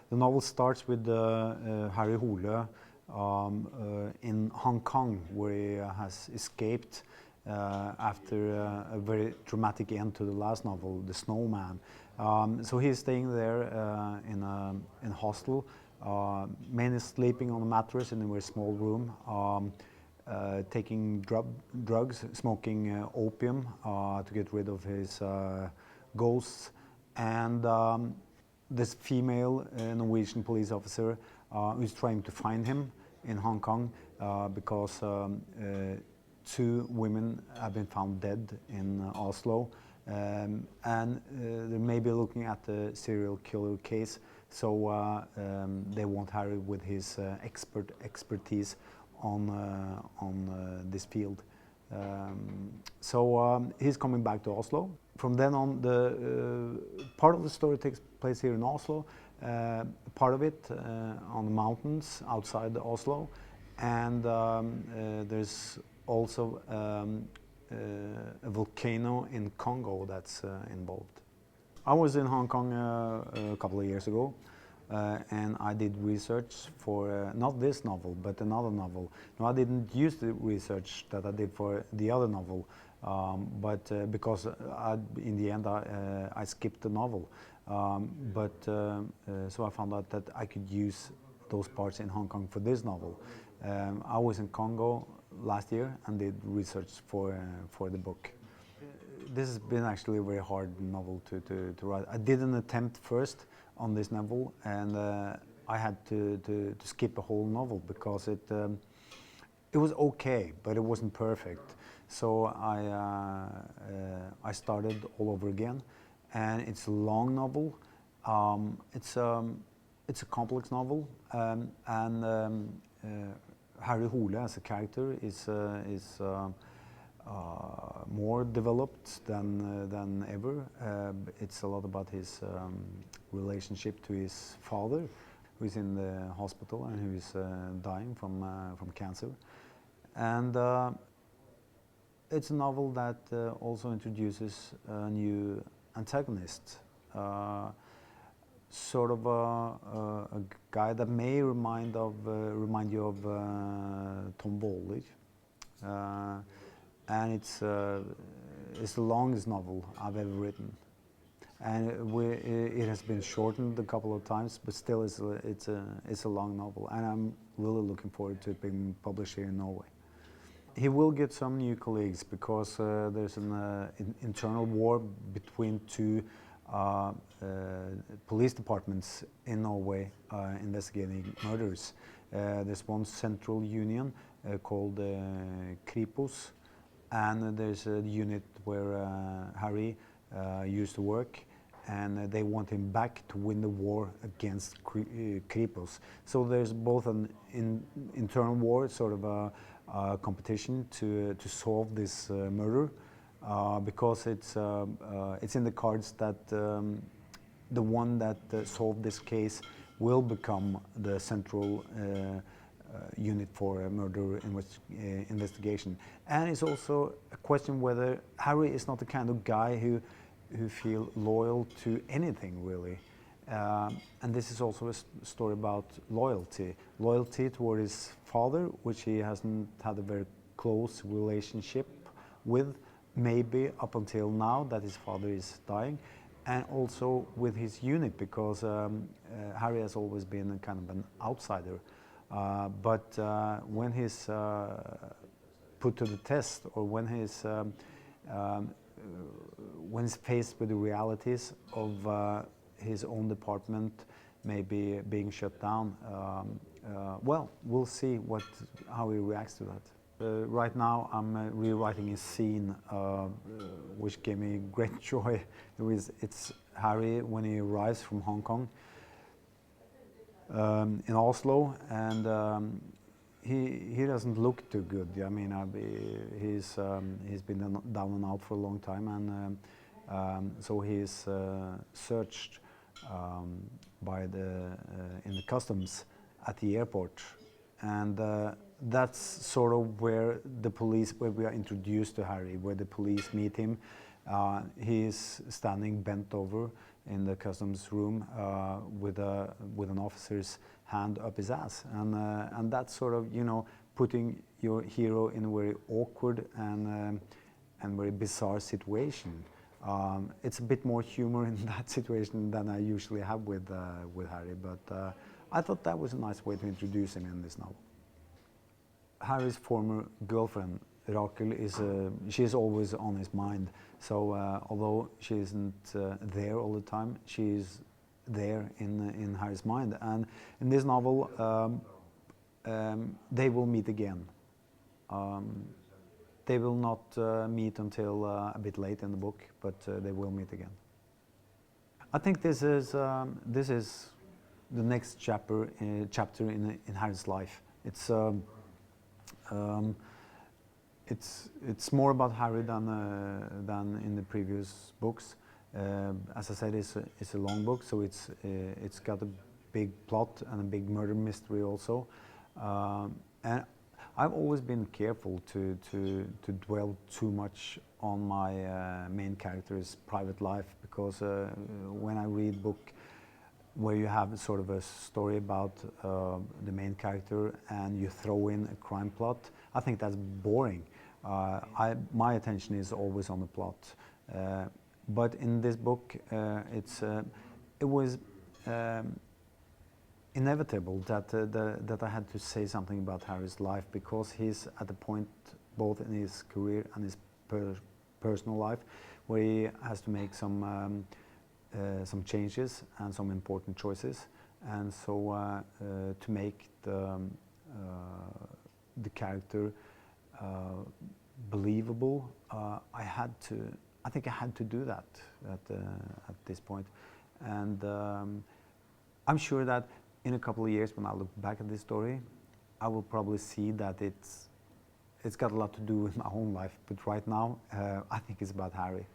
The novel starts with Harry Hole in Hong Kong, where he has escaped after a very dramatic end to the last novel, The Snowman. So he's staying there in a hostel, mainly sleeping on a mattress in a very small room, taking drugs, smoking opium to get rid of his ghosts, and this female Norwegian police officer who's trying to find him in Hong Kong because two women have been found dead in Oslo, and they may be looking at the serial killer case, so they want Harry with his expertise on this field. So he's coming back to Oslo. From then on, the part of the story takes place here in Oslo, part of it on the mountains outside Oslo, and there's also a volcano in Congo that's involved. I was in Hong Kong a couple of years ago, and I did research for not this novel, but another novel. No, I didn't use the research that I did for the other novel, but because in the end I skipped the novel. So I found out that I could use those parts in Hong Kong for this novel. I was in Congo last year and did research for the book. This has been actually a very hard novel to write. I did an attempt first on this novel, and I had to skip a whole novel because it was okay, but it wasn't perfect. So I started all over again, and it's a long novel. It's a complex novel, and Harry Hole as a character is more developed than ever. It's a lot about his relationship to his father, who is in the hospital and who is dying from cancer. And it's a novel that also introduces a new antagonist, sort of a guy that may remind you of Tom Waller. And it's the longest novel I've ever written, and it has been shortened a couple of times, but still it's a long novel, and I'm really looking forward to it being published here in Norway. He will get some new colleagues because there's an internal war between two police departments in Norway investigating murders. There's one central union called Kripos, and there's a unit where Harry used to work, and they want him back to win the war against Kripos. So there's both an internal war, sort of a competition to solve this murder, because it's in the cards that the one that solved this case will become the central unit for murder investigation. And it's also a question whether Harry is not the kind of guy who feel loyal to anything, really. And this is also a story about loyalty toward his father, which he hasn't had a very close relationship with, maybe up until now that his father is dying, and also with his unit, because Harry has always been a kind of an outsider. But when he's put to the test, or when he's faced with the realities of his own department maybe being shut down, well, we'll see how he reacts to that. Right now I'm rewriting a scene which gave me great joy. It's Harry when he arrives from Hong Kong in Oslo, and he doesn't look too good. I mean, he's been down and out for a long time, and so he's searched in the customs at the airport, and that's sort of where we are introduced to Harry, where the police meet him. He's standing bent over in the customs room with an officer's hand up his ass, and that's sort of, you know, putting your hero in a very awkward and very bizarre situation. It's a bit more humor in that situation than I usually have with Harry, but I thought that was a nice way to introduce him in this novel. Harry's former girlfriend, Rakel, she is always on his mind. So although she isn't there all the time, she's there in Harry's mind. And in this novel, they will meet again. They will not meet until a bit late in the book, but they will meet again. I think this is the next chapter in Harry's life. It's more about Harry than in the previous books. As I said, it's a long book, so it's got a big plot and a big murder mystery also. And I've always been careful to dwell too much on my main character's private life, because when I read book where you have sort of a story about the main character and you throw in a crime plot, I think that's boring. My attention is always on the plot. But in this book, it was inevitable that I had to say something about Harry's life, because he's at a point both in his career and his personal life where he has to make some changes and some important choices, and so to make the character believable, I think I had to do that at this point, and I'm sure that in a couple of years, when I look back at this story, I will probably see that it's got a lot to do with my own life. But right now, I think it's about Harry.